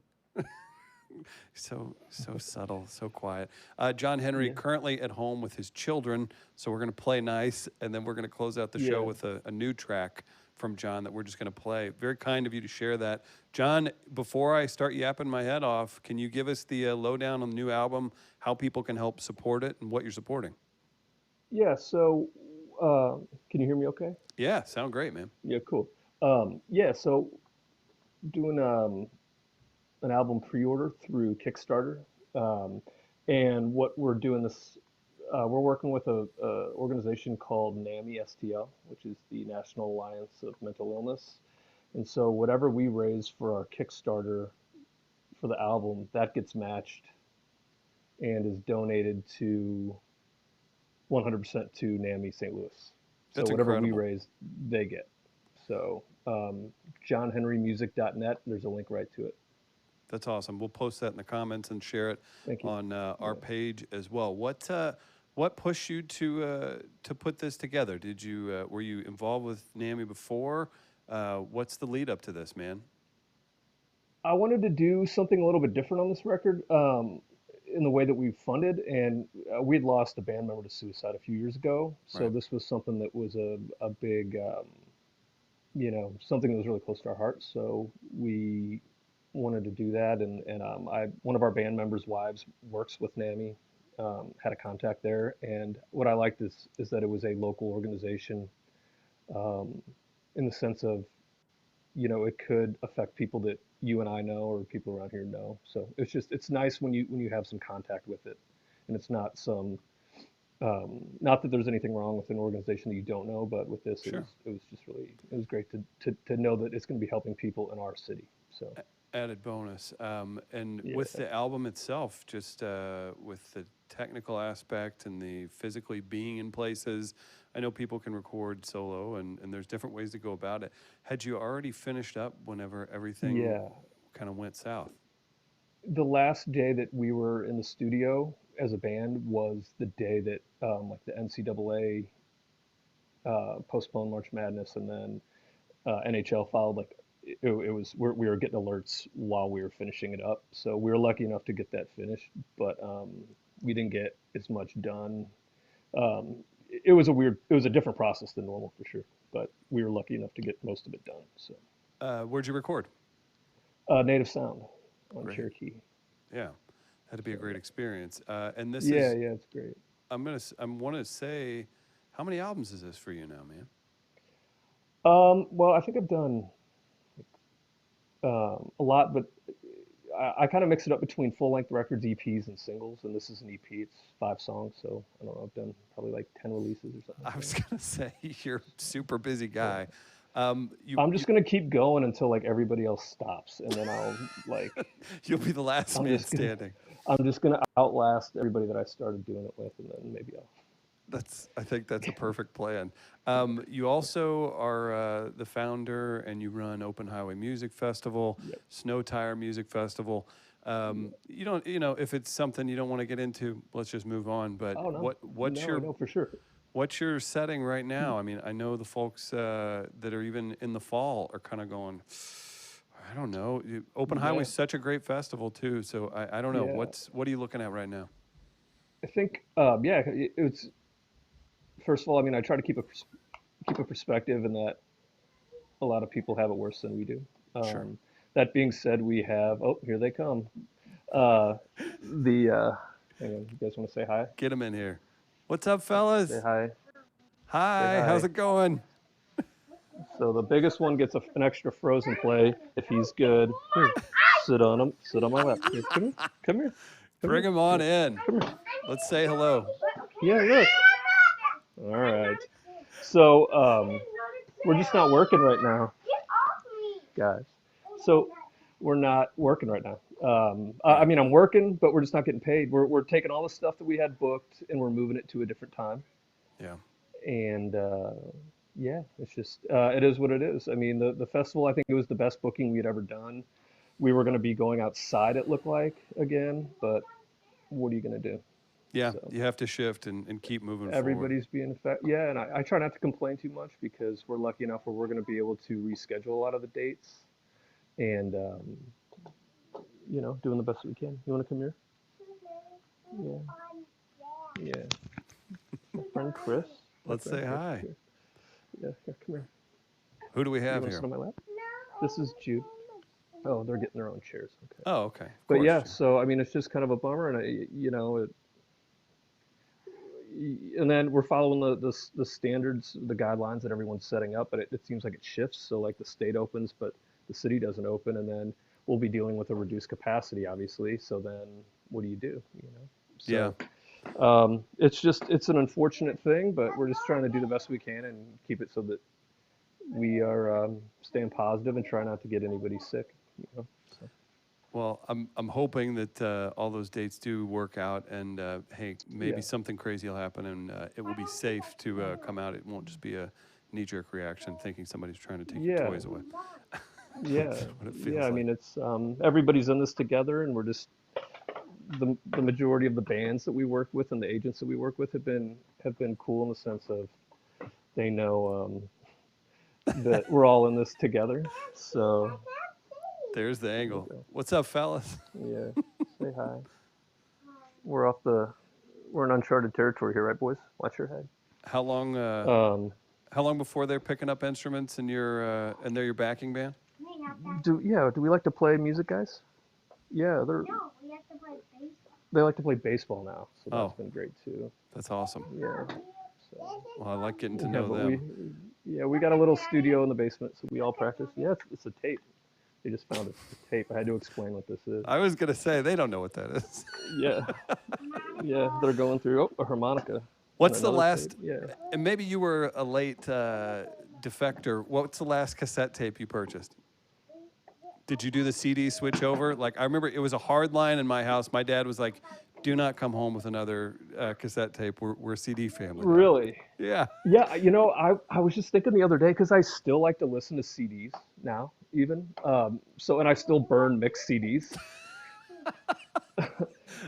So subtle, so quiet. John Henry currently at home with his children, so we're going to play nice, and then we're going to close out the show with a new track from John that we're just going to play. Very kind of you to share that. John, before I start yapping my head off, can you give us the lowdown on the new album, how people can help support it, and what you're supporting? Yeah, so can you hear me okay? Yeah, sound great, man. Yeah, cool. So doing an album pre-order through Kickstarter. And what we're doing we're working with a organization called NAMI STL, which is the National Alliance of Mental Illness. And so whatever we raise for our Kickstarter for the album, that gets matched and is donated to 100% to NAMI St. Louis. So That's whatever incredible. we raise, they get. So johnhenrymusic.net, there's a link right to it. That's awesome. We'll post that in the comments and share it on our page as well. What pushed you to put this together? Did you were you involved with NAMI before? What's the lead up to this, man? I wanted to do something a little bit different on this record in the way that we funded, and we had lost a band member to suicide a few years ago. So Right. this was something that was a big, something that was really close to our hearts. So we wanted to do that, and one of our band members' wives works with NAMI, had a contact there, and what I liked is that it was a local organization, um, in the sense of, it could affect people that you and I know or people around here know. So it's nice when you have some contact with it, and it's not not that there's anything wrong with an organization that you don't know, but with this, Sure. it was just really, it was great to know that it's going to be helping people in our city. So Added bonus. And yeah, with the album itself, just with the technical aspect and the physically being in places, I know people can record solo and there's different ways to go about it. Had you already finished up whenever everything yeah. kind of went south? The last day that we were in the studio as a band was the day that like the NCAA postponed March Madness, and then NHL followed. Like it was we were getting alerts while we were finishing it up, so we were lucky enough to get that finished, but we didn't get as much done. It was a different process than normal for sure, but we were lucky enough to get most of it done. So Where'd you record? Native Sound on Great. Cherokee. Yeah, that'd be a great experience. And this Yeah, is, yeah, it's great. I want to say, how many albums is this for you now, man? Well, I think I've done a lot, but I kind of mix it up between full-length records, EPs, and singles. And this is an EP. It's 5 songs, so I don't know. I've done probably like 10 releases or something I like was that. gonna say you're a super busy guy. I'm just gonna keep going until like everybody else stops, and then I'll like You'll be the last I'm man just gonna standing. I'm just gonna outlast everybody that I started doing it with, and then maybe I'll. I think that's a perfect plan. You also are the founder, and you run Open Highway Music Festival, Yep. Snow Tire Music Festival. You don't, if it's something you don't want to get into, let's just move on. But Oh no, what's no, I know for sure. what's your setting right now? I mean, I know the folks that are even in the fall are kind of going. I don't know. Open Highway Yeah, is such a great festival too. So I don't know. yeah. What are you looking at right now? I think yeah, it's first of all, I mean, I try to keep a perspective in that a lot of people have it worse than we do. Sure. That being said, we have, oh, here they come. Uh, the Hang on, you guys want to say hi? Get them in here. What's up, Say fellas? hi. Say Hi. How's hi. it going? So the biggest one gets an extra frozen play if he's good. Here, sit on him. Sit on my lap. Here, come here. Come here. Come Bring here. him on in. Come here. Let's say hello. Yeah, look. All right. So we're just not working right now, guys. So we're not working right now. I Right. mean, I'm working, but we're just not getting paid. We're taking all the stuff that we had booked and we're moving it to a different time. Yeah. And yeah, it's just it is what it is. I mean, the festival, I think it was the best booking we'd ever done. We were going to be going outside, it looked like, again, but what are you going to do? Yeah. So You have to shift and keep moving forward. everybody's being yeah, and I try not to complain too much because we're lucky enough where we're going to be able to reschedule a lot of the dates and doing the best we can. You want to come here? Yeah, yeah. My friend Chris. My Let's friend say Chris hi. is here. Yeah, here, come here. Who do we You have want to sit here? on my lap? This is Jude. Oh, they're getting their own chairs. Okay. Oh, okay. Of But course. yeah, Jim. so I mean, it's just kind of a bummer, and and then we're following the standards, the guidelines that everyone's setting up, but it seems like it shifts. So like the state opens, but the city doesn't open, and then we'll be dealing with a reduced capacity, obviously. So then what do you do? Yeah. So it's an unfortunate thing, but we're just trying to do the best we can and keep it so that we are staying positive and try not to get anybody sick. So. Well, I'm hoping that all those dates do work out, and hey, maybe Yeah. something crazy will happen, and it will be safe to come out. It won't just be a knee-jerk reaction, thinking somebody's trying to take your Yeah. toys away. Yeah, That's what it feels yeah. I like. mean, it's everybody's in this together, and we're just the majority of the bands that we work with and the agents that we work with have been cool in the sense of they know that we're all in this together. So There's the there you angle. go. What's up, fellas? Yeah, say hi. We're off the we're in uncharted territory here, right, boys? Watch your head. How long? Um, How long before they're picking up instruments and they're your backing band? Do we like to play music, guys? Yeah, No, we have to play baseball. they like to play baseball now, so that's Oh, been great too. that's awesome. Yeah. So Well, I like getting to yeah, know but them. we got a little studio in the basement, so we all practice. Yeah, it's a tape. They just found a tape. I had to explain what this is. I was gonna say they don't know what that is. Yeah, yeah, they're going through a harmonica. What's and the another last? tape. Yeah. And maybe you were a late defector. What's the last cassette tape you purchased? Did you do the CD switch over? Like I remember, it was a hard line in my house. My dad was like, "Do not come home with another cassette tape. We're a CD family." Now." Really? Yeah. Yeah, I was just thinking the other day because I still like to listen to CDs now, even. And I still burn mixed CDs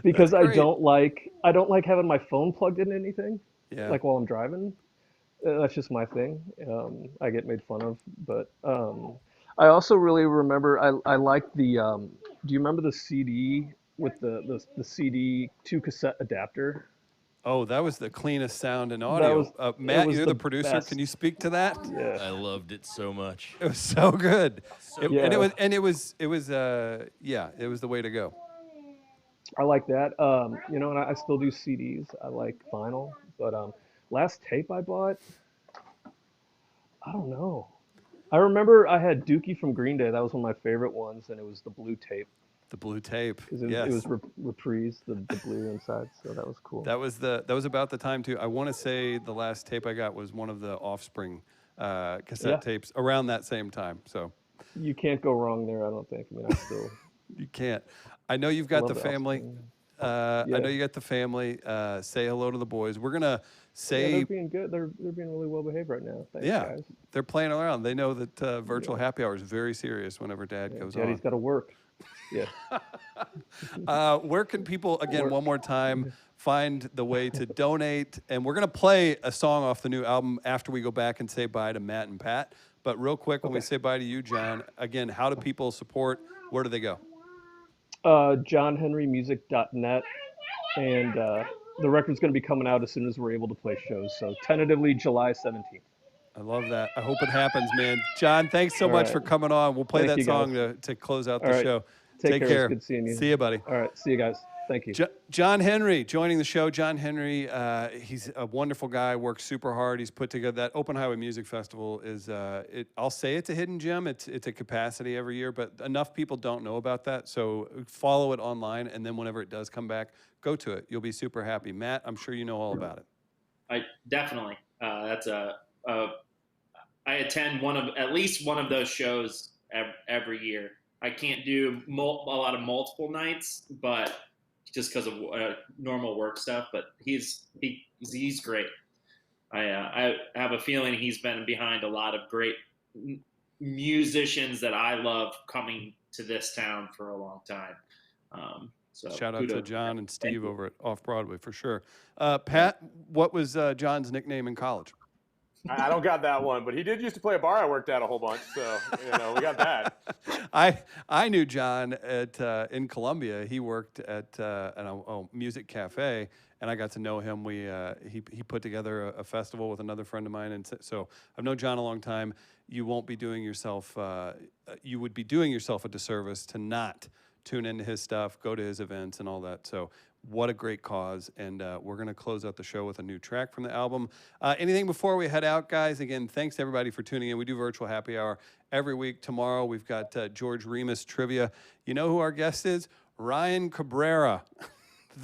because That's great. I don't like having my phone plugged into anything, Yeah. like while I'm driving. That's just my thing. I get made fun of, but I also really remember I like the. Do you remember the CD with the CD to cassette adapter? Oh, that was the cleanest sound in That audio. was it Matt, was you're the the producer. best. Can you speak to that? Yeah. I loved it so much. It was so good. And Yeah. it was yeah, it was the way to go. I like that. And I still do CDs. I like vinyl, but last tape I bought, I don't know. I remember I had Dookie from Green Day. That was one of my favorite ones, and it was the blue tape The blue tape. because it Yes. was reprised the blue inside, so that was cool. That was about the time too. I want to say the last tape I got was one of the Offspring cassette Yeah. tapes around that same time. So You can't go wrong there. I don't think. I mean, I still you can't. I know you've got love the the family. Offspring. I Yeah. know you got the family. Say hello to the boys. We're gonna Yeah, say they're being good. They're being really well behaved right now. Thanks, yeah, guys. they're playing around. They know that virtual happy hour is very serious whenever Dad Yeah, goes Daddy's on. got to work. Yeah. Where can people, again, Work. one more time, find the way to donate? And we're going to play a song off the new album after we go back and say bye to Matt and Pat. But real quick, when we Okay. say bye to you, John, again, how do people support? Where do they go? JohnHenryMusic.net, and the record's going to be coming out as soon as we're able to play shows. So tentatively July 17th. I love that. I hope it happens, man. John, thanks so All much right. for coming on. We'll play Thank that you, song guys. to close out All the right. show. Take care. care. It's good seeing you. See you, buddy. All right. See you guys. Thank you. John Henry joining the show. John Henry, he's a wonderful guy, works super hard. He's put together that Open Highway Music Festival is, I'll say it's a hidden gem. It's a capacity every year, but enough people don't know about that. So follow it online, and then whenever it does come back, go to it. You'll be super happy. Matt, I'm sure you know all about it. I definitely. That's I attend at least one of those shows every year. I can't do a lot of multiple nights, but just because of normal work stuff. But he's great. I have a feeling he's been behind a lot of great musicians that I love coming to this town for a long time. So Shout out to kudos. John and Thank Steve you. over at Off Broadway for sure. Pat, what was John's nickname in college? I don't got that one, but he did used to play a bar I worked at a whole bunch, so we got that. I knew John at in Columbia. He worked at a music cafe, and I got to know him. He put together a festival with another friend of mine, and so I've known John a long time. You won't be doing yourself. You would be doing yourself a disservice to not tune into his stuff, go to his events, and all that. So. What a great cause, and we're going to close out the show with a new track from the album. Anything before we head out, guys? Again, thanks to everybody for tuning in. We do virtual happy hour every week. Tomorrow, we've got George Remus trivia. You know who our guest is? Ryan Cabrera.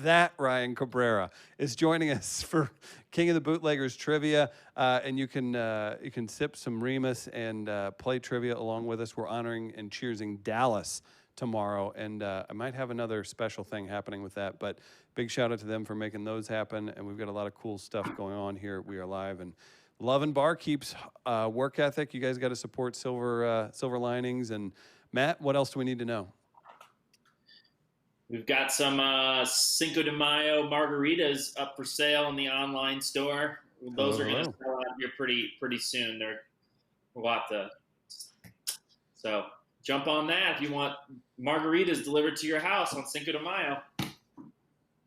That Ryan Cabrera is joining us for King of the Bootleggers trivia, and you can sip some Remus and play trivia along with us. We're honoring and cheersing Dallas tomorrow, and I might have another special thing happening with that, but big shout out to them for making those happen, and we've got a lot of cool stuff going on here at We Are Live, and Love and Barkeep's work ethic. You guys got to support Silver Linings. And Matt, what else do we need to know? We've got some Cinco de Mayo margaritas up for sale in the online store. Those are going to sell out here pretty soon. We'll have to. So jump on that if you want margaritas delivered to your house on Cinco de Mayo.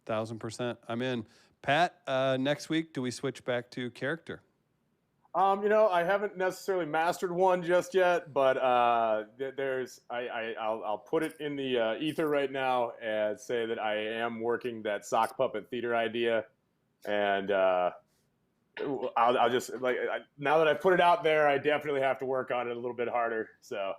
1000%. I'm in. Pat, next week, do we switch back to character? I haven't necessarily mastered one just yet, but I'll put it in the ether right now and say that I am working that sock puppet theater idea, and I'll just now that I put it out there, I definitely have to work on it a little bit harder. So.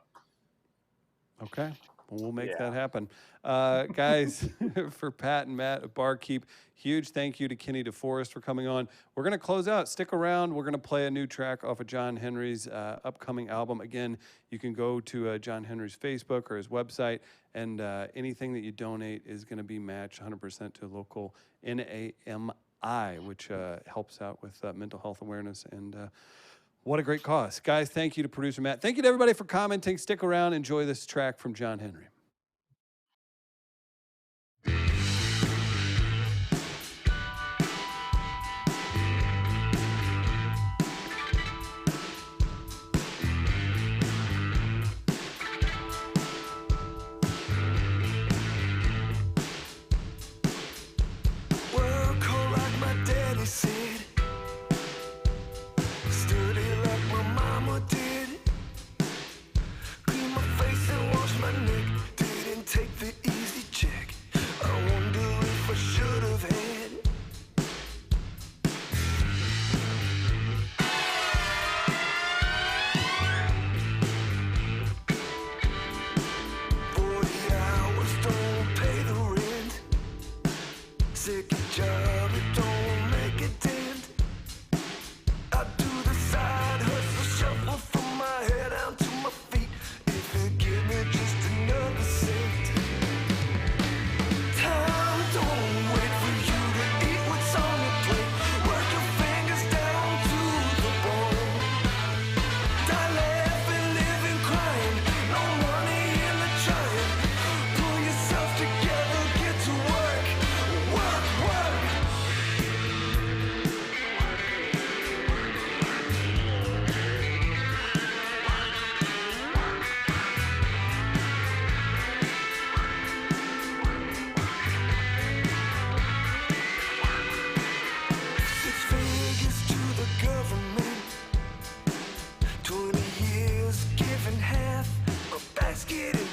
Okay. Well, we'll make Yeah. that happen. Guys, for Pat and Matt at Barkeep, huge thank you to Kenny Deforest for coming on. We're going to close out. Stick around. We're going to play a new track off of John Henry's upcoming album. Again, you can go to John Henry's Facebook or his website, and anything that you donate is going to be matched 100% to local NAMI, which helps out with mental health awareness and what a great cause. Guys, thank you to producer Matt. Thank you to everybody for commenting. Stick around. Enjoy this track from John Henry. Work hard like my daddy said. Study like my mama did. Clean my face and wash my neck. Didn't take the easy check. I wonder if I should have had. Don't pay the rent. Sick job, it don't make a dent. I do the side hustle, shuffle from my head down to my feet. If you give me just another cent. Time don't wait for you to eat what's on your plate. Work your fingers down to the bone. Die laughing, living, crying. No money in the trying. Pull yourself together, get to work. Work, work. Six figures to the government. 20 years, giving half a basket in